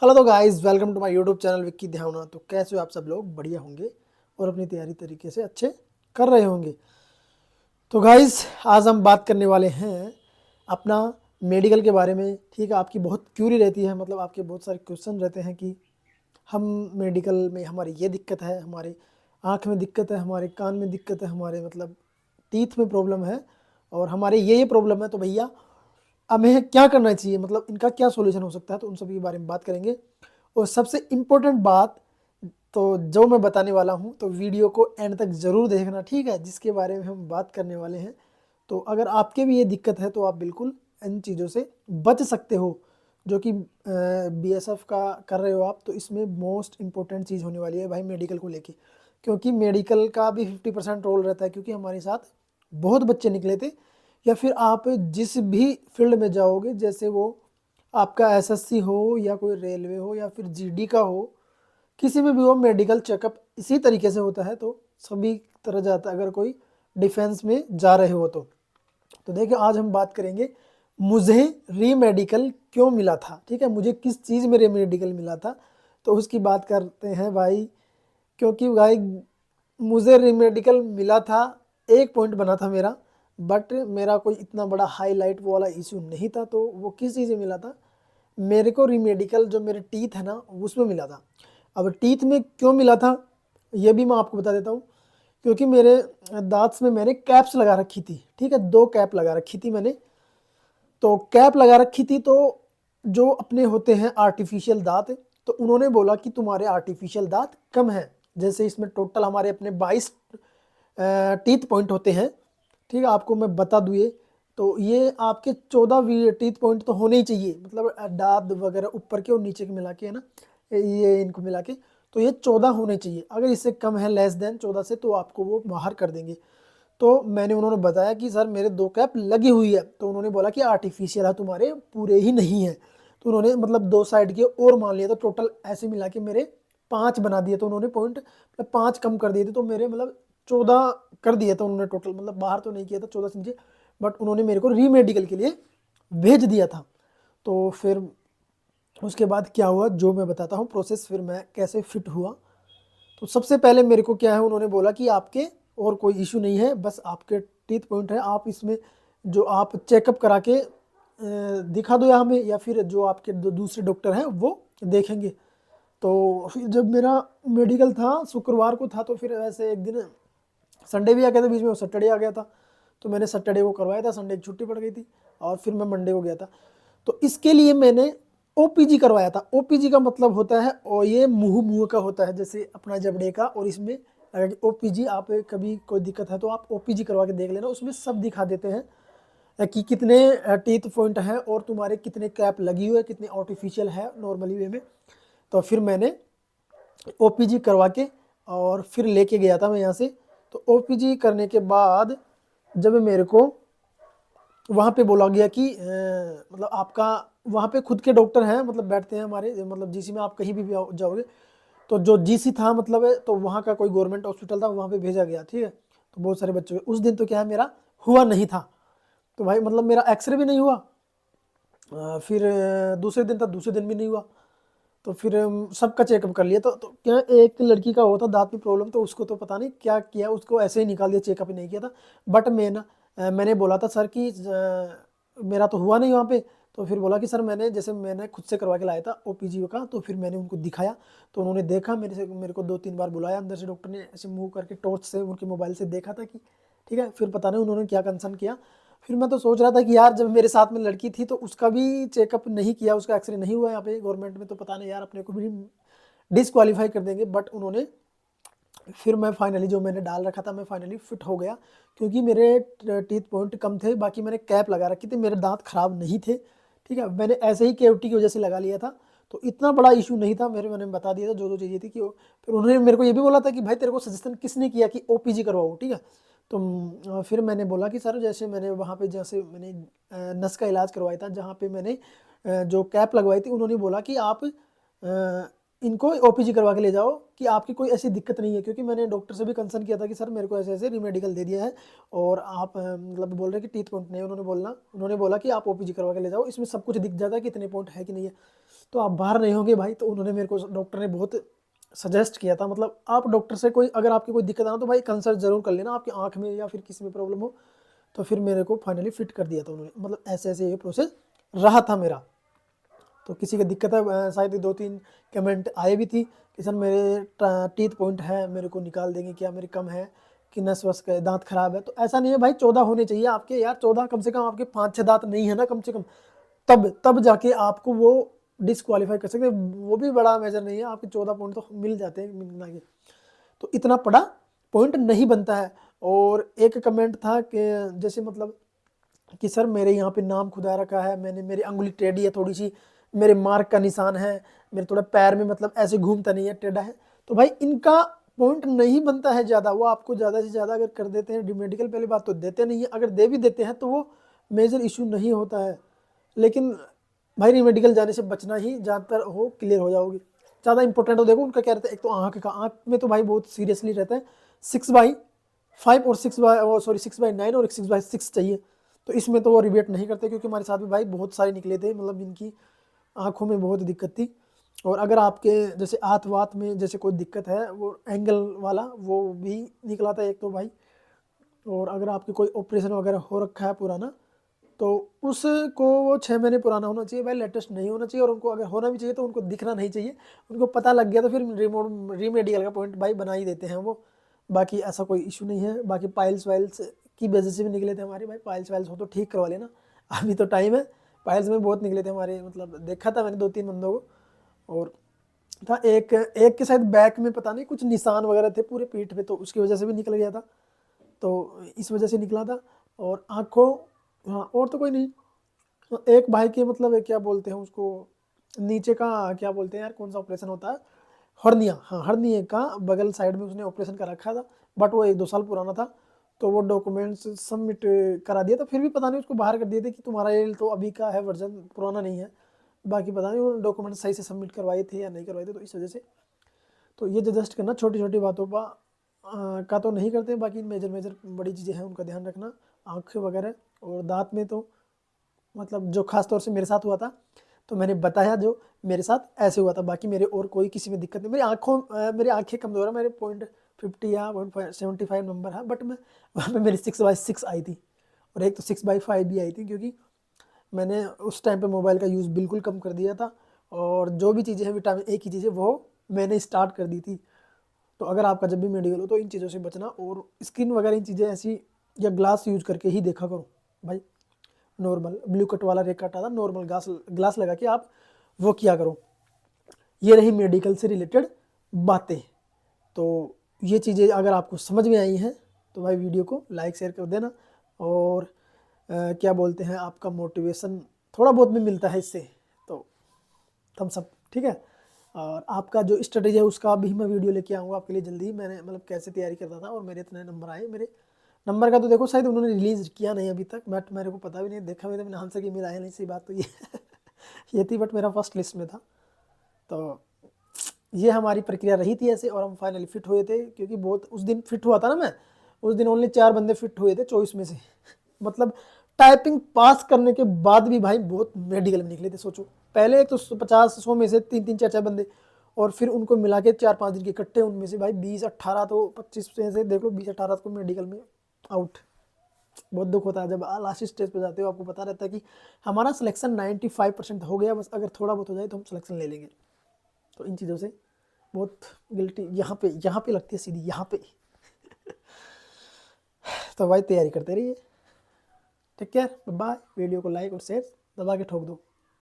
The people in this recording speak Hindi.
हेलो तो guys, welcome to my YouTube channel Vicky Dhyawana. तो कैसे हो आप सब लोग? बढ़िया होंगे और अपनी तैयारी तरीके से अच्छे कर रहे होंगे। तो गाइस, आज हम बात करने वाले हैं अपना मेडिकल के बारे में। ठीक है, आपकी बहुत क्यूरी रहती है, मतलब आपके बहुत सारे क्वेश्चन रहते हैं कि हम मेडिकल में हमारी ये दिक्कत है, हमारे आँख में दिक्कत है, हमारे कान में दिक्कत है, हमारे मतलब टीथ में प्रॉब्लम है और हमारे ये प्रॉब्लम है। तो भैया हमें क्या करना चाहिए, मतलब इनका क्या सॉल्यूशन हो सकता है, तो उन सभी के बारे में बात करेंगे। और सबसे इम्पोर्टेंट बात तो जो मैं बताने वाला हूँ, तो वीडियो को एंड तक ज़रूर देखना, ठीक है, जिसके बारे में हम बात करने वाले हैं। तो अगर आपके भी ये दिक्कत है तो आप बिल्कुल इन चीज़ों से बच सकते हो, जो कि बीएसएफ का कर रहे हो आप। तो इसमें मोस्ट इम्पोर्टेंट चीज़ होने वाली है भाई मेडिकल को लेके, क्योंकि मेडिकल का भी 50% रोल रहता है, क्योंकि हमारे साथ बहुत बच्चे निकले थे। या फिर आप जिस भी फील्ड में जाओगे, जैसे वो आपका एसएससी हो या कोई रेलवे हो या फिर जीडी का हो, किसी में भी हो, मेडिकल चेकअप इसी तरीके से होता है। तो सभी तरह जाता है, अगर कोई डिफेंस में जा रहे हो तो देखिए, आज हम बात करेंगे मुझे री मेडिकल क्यों मिला था। ठीक है, मुझे किस चीज़ में री मेडिकल मिला था, तो उसकी बात करते हैं भाई। क्योंकि भाई मुझे री मेडिकल मिला था, एक पॉइंट बना था मेरा, बट मेरा कोई इतना बड़ा हाईलाइट वाला इशू नहीं था। तो वो किस चीज़ में मिला था? मेरे को रीमेडिकल जो मेरे टीथ है ना, उसमें मिला था। अब टीथ में क्यों मिला था, ये भी मैं आपको बता देता हूँ। क्योंकि मेरे दांत में मैंने कैप्स लगा रखी थी। ठीक है, 2 कैप लगा रखी थी मैंने। तो कैप लगा रखी थी, तो जो अपने होते हैं आर्टिफिशियल दांत, तो उन्होंने बोला कि तुम्हारे आर्टिफिशियल दांत कम हैं। जैसे इसमें टोटल हमारे अपने 22 टीथ पॉइंट होते हैं। ठीक है, आपको मैं बता दूँ ये, तो ये आपके 14 टीथ पॉइंट तो होने ही चाहिए, मतलब दांत वगैरह ऊपर के और नीचे के मिला के, है ना, ये इनको मिला के। तो ये 14 होने चाहिए। अगर इससे कम है, लेस देन 14 से, तो आपको वो बाहर कर देंगे। तो मैंने उन्होंने बताया कि सर मेरे 2 कैप लगी हुई है। तो उन्होंने बोला कि आर्टिफिशियल है, तुम्हारे पूरे ही नहीं है। तो उन्होंने मतलब 2 साइड के और मान लिया, तो टोटल ऐसे मिला के मेरे 5 बना दिए। तो उन्होंने पॉइंट मतलब 5 कम कर दिए थे, तो मेरे मतलब 14 कर दिया था उन्होंने टोटल, मतलब बाहर तो नहीं किया था 14 से नीचे। बट उन्होंने मेरे को री मेडिकल के लिए भेज दिया था। तो फिर उसके बाद क्या हुआ, जो मैं बताता हूँ प्रोसेस, फिर मैं कैसे फिट हुआ। तो सबसे पहले मेरे को क्या है, उन्होंने बोला कि आपके और कोई इशू नहीं है, बस आपके टीथ पॉइंट है। आप इसमें जो आप चेकअप करा के दिखा दो या हमें, या फिर जो आपके दूसरे डॉक्टर हैं वो देखेंगे। तो फिर जब मेरा मेडिकल था शुक्रवार को था, तो फिर ऐसे एक दिन संडे भी आ गया था बीच में, सैटरडे आ गया था। तो मैंने सैटरडे को करवाया था, संडे की छुट्टी पड़ गई थी, और फिर मैं मंडे को गया था। तो इसके लिए मैंने ओपीजी करवाया था। ओपीजी का मतलब होता है, और ये मुंह मुंह का होता है, जैसे अपना जबड़े का। और इसमें अगर ओपीजी आप कभी कोई दिक्कत है तो आप ओपीजी करवा के देख लेना, उसमें सब दिखा देते हैं कि कितने टीथ पॉइंट हैं और तुम्हारे कितने कैप लगी हुई है, कितने आर्टिफिशियल है नॉर्मली वे में। तो फिर मैंने ओपीजी करवा के और फिर लेके गया था मैं यहाँ से। तो ओपीजी करने के बाद जब मेरे को वहाँ पे बोला गया कि मतलब आपका वहाँ पे खुद के डॉक्टर हैं, मतलब बैठते हैं हमारे, मतलब जीसी में आप कहीं भी जाओगे, तो जो जीसी था मतलब है, तो वहाँ का कोई गवर्नमेंट हॉस्पिटल था, वहाँ पे भेजा गया। ठीक है, तो बहुत सारे बच्चे हुए उस दिन। तो क्या है, मेरा हुआ नहीं था। तो भाई मतलब मेरा एक्सरे भी नहीं हुआ। फिर दूसरे दिन था, दूसरे दिन भी नहीं हुआ। तो फिर सबका चेकअप कर लिया। तो क्या, एक लड़की का हुआ था दांत में प्रॉब्लम, तो उसको तो पता नहीं क्या किया, उसको ऐसे ही निकाल दिया, चेकअप ही नहीं किया था। बट मैंने बोला था सर कि मेरा तो हुआ नहीं वहाँ पे। तो फिर बोला कि सर मैंने खुद से करवा के लाया था ओपीजी का। तो फिर मैंने उनको दिखाया, तो उन्होंने देखा मेरे को 2-3 बार बुलाया अंदर से, डॉक्टर ने ऐसे मूव करके टॉर्च से उनके मोबाइल से देखा था कि ठीक है। फिर पता नहीं उन्होंने क्या कंसर्न किया। फिर मैं तो सोच रहा था कि यार, जब मेरे साथ में लड़की थी तो उसका भी चेकअप नहीं किया, उसका एक्सरे नहीं हुआ यहाँ पे गवर्नमेंट में, तो पता नहीं यार, अपने को भी डिसक्वालीफाई कर देंगे। बट उन्होंने फिर मैं फाइनली जो मैंने डाल रखा था, मैं फाइनली फिट हो गया। क्योंकि मेरे टीथ पॉइंट कम थे, बाकी मैंने कैप लगा रखी थी, मेरे दांत खराब नहीं थे। ठीक है, मैंने ऐसे ही केविटी की वजह से लगा लिया था। तो इतना बड़ा इशू नहीं था मैंने बता दिया था जो चीज़ें थी कि फिर उन्होंने मेरे को ये भी बोला था कि भाई तेरे को सजेशन किसने किया कि ओपीजी करवाओ। ठीक है, तो फिर मैंने बोला कि सर, जैसे मैंने वहाँ पे जैसे मैंने नस का इलाज करवाया था, जहाँ पे मैंने जो कैप लगवाई थी, उन्होंने बोला कि आप इनको ओपीजी करवा के ले जाओ, कि आपकी कोई ऐसी दिक्कत नहीं है। क्योंकि मैंने डॉक्टर से भी कंसर्न किया था कि सर मेरे को ऐसे ऐसे रीमेडिकल दे दिया है, और आप मतलब बोल रहे हैं कि टीथ पॉइंट नहीं है। उन्होंने बोला कि आप ओपीजी करवा के ले जाओ, इसमें सब कुछ दिख जाता है कि इतने पॉइंट है कि नहीं है। तो आप बाहर नहीं होंगे भाई। तो उन्होंने मेरे को, डॉक्टर ने बहुत सजेस्ट किया था, मतलब आप डॉक्टर से कोई अगर आपकी कोई दिक्कत आना तो भाई कंसल्ट ज़रूर कर लेना, आपकी आँख में या फिर किसी में प्रॉब्लम हो। तो फिर मेरे को फाइनली फिट कर दिया था उन्होंने, मतलब ऐसे ऐसे ये प्रोसेस रहा था मेरा। तो किसी की दिक्कत है, शायद 2-3 कमेंट आए भी थी कि सर मेरे टीथ पॉइंट है, मेरे को निकाल देंगे क्या, मेरे कम है कि नस वस का दांत खराब है। तो ऐसा नहीं है भाई, 14 होने चाहिए आपके यार, 14 कम से कम, आपके 5-6 दांत नहीं है ना कम से कम, तब जाके आपको वो डिसक्वालीफाई कर सकते हैं। वो भी बड़ा मेजर नहीं है, आपके 14 पॉइंट तो मिल जाते हैं मिलना के, तो इतना बड़ा पॉइंट नहीं बनता है। और एक कमेंट था कि जैसे मतलब कि सर मेरे यहाँ पे नाम खुदा रखा है मैंने, मेरी अंगुली टेढ़ी है थोड़ी सी, मेरे मार्क का निशान है, मेरे थोड़ा पैर में मतलब ऐसे घूमता नहीं है, टेढ़ा है। तो भाई इनका पॉइंट नहीं बनता है ज़्यादा, वो आपको ज़्यादा से ज़्यादा अगर कर देते हैं मेडिकल, पहली बात तो देते नहीं है, अगर दे भी देते हैं तो वो मेजर इशू नहीं होता है। लेकिन भाई मेडिकल जाने से बचना ही, ज़्यादातर हो क्लियर हो जाओगे। ज़्यादा इंपॉर्टेंट हो, देखो उनका क्या रहता है, एक तो आँख का, आँख में तो भाई बहुत सीरियसली रहता है, 6/5 और 6/9 और 6/6 चाहिए। तो इसमें तो वो रिबेट नहीं करते, क्योंकि हमारे साथ भी भाई बहुत सारे निकले थे, मतलब इनकी आँखों में बहुत दिक्कत थी। और अगर आपके जैसे हाथ वात में जैसे कोई दिक्कत है, वो एंगल वाला वो भी निकला था एक तो भाई। और अगर आपके कोई ऑपरेशन वगैरह हो रखा है पुराना, तो उसको वो 6 महीने पुराना होना चाहिए भाई, लेटेस्ट नहीं होना चाहिए। और उनको अगर होना भी चाहिए तो उनको दिखना नहीं चाहिए, उनको पता लग गया तो फिर रीमेडिकल का पॉइंट भाई बना ही देते हैं वो। बाकी ऐसा कोई इशू नहीं है। बाकी पाइल्स वाइल्स की वजह से भी निकले थे हमारे भाई, पाइल्स वाइल्स हो तो ठीक करवा लेना, अभी तो टाइम है। पाइल्स में बहुत निकले थे हमारे, मतलब देखा था मैंने 2-3 बंदों को। और था एक एक के शायद बैक में पता नहीं कुछ निशान वगैरह थे पूरे पीठ पे, तो उसकी वजह से भी निकल गया था, तो इस वजह से निकला था। और आँखों, हाँ और तो कोई नहीं। एक भाई के मतलब क्या बोलते हैं उसको, नीचे का क्या बोलते हैं यार, कौन सा ऑपरेशन होता है, हर्निया, हाँ हर्निया का बगल साइड में उसने ऑपरेशन कर रखा था, बट वो 1-2 साल पुराना था। तो वो डॉक्यूमेंट्स सबमिट करा दिया था, फिर भी पता नहीं उसको बाहर कर दिए थे कि तुम्हारा ये तो अभी का है वर्जन, पुराना नहीं है। बाकी पता नहीं वो डॉक्यूमेंट सही से सबमिट करवाए थे या नहीं करवाए थे, तो इस वजह से। तो ये जस्ट करना, छोटी छोटी बातों का तो नहीं करते, बाकी मेजर मेजर बड़ी चीज़ें हैं उनका ध्यान रखना, आँखें वगैरह। और दांत में तो मतलब जो खास तौर से मेरे साथ हुआ था, तो मैंने बताया जो मेरे साथ ऐसे हुआ था, बाकी मेरे और कोई किसी में दिक्कत नहीं। मेरी आंखें कमज़ोर है, मेरे 0.50 या 0.75 नंबर है, बट मैं वहाँ पे मेरी 6/6 आई थी, और एक तो 6/5 भी आई थी, क्योंकि मैंने उस टाइम पे मोबाइल का यूज़ बिल्कुल कम कर दिया था। और जो भी चीज़ें हैं विटामिन ए की चीज़ें वो मैंने स्टार्ट कर दी थी। तो अगर आपका जब भी मेडिकल हो तो इन चीज़ों से बचना, और स्किन वगैरह इन चीज़ें ऐसी या ग्लास यूज करके ही देखा करो भाई। नॉर्मल ब्लू कट वाला रेक कट आता, नॉर्मल ग्लास लगा के आप वो किया करो। ये रही मेडिकल से रिलेटेड बातें। तो ये चीज़ें अगर आपको समझ में आई हैं तो भाई वीडियो को लाइक शेयर कर देना। और क्या बोलते हैं, आपका मोटिवेशन थोड़ा बहुत भी मिलता है इससे, तो थम्स अप, ठीक है। और आपका जो स्ट्रेटेजी है उसका भी मैं वीडियो लेके आऊँगा आपके लिए जल्दी ही। मैंने मतलब कैसे तैयारी करता था और मेरे इतने नंबर आए। मेरे नंबर का तो देखो शायद उन्होंने रिलीज़ किया नहीं अभी तक, बट मेरे को पता भी नहीं, देखा भी नहीं मैंने आंसर की, मेरा आया नहीं, सही बात तो ये ये थी, बट मेरा फर्स्ट लिस्ट में था। तो ये हमारी प्रक्रिया रही थी ऐसे, और हम फाइनली फिट हुए थे, क्योंकि बहुत उस दिन फिट हुआ था ना मैं, उस दिन ओनली 4 बंदे फिट हुए थे 24 में से मतलब टाइपिंग पास करने के बाद भी भाई बहुत मेडिकल में निकले थे। सोचो पहले एक तो 50-100 में से 3-3 4-4 बंदे, और फिर उनको मिला के 4-5 दिन के इकट्ठे, उनमें से भाई 20-18 तो 25 से देख लो 20-18 को मेडिकल में आउट। बहुत दुख होता है जब लास्ट स्टेज पे जाते हो, आपको पता रहता है कि हमारा सिलेक्शन 95% हो गया, बस अगर थोड़ा बहुत हो जाए तो हम सिलेक्शन ले लेंगे। तो इन चीज़ों से बहुत गिल्टी यहाँ पे लगती है सीधी, यहाँ पे तो भाई तैयारी करते रहिए। Take care, bye. वीडियो को लाइक और शेयर दबा के ठोक दो।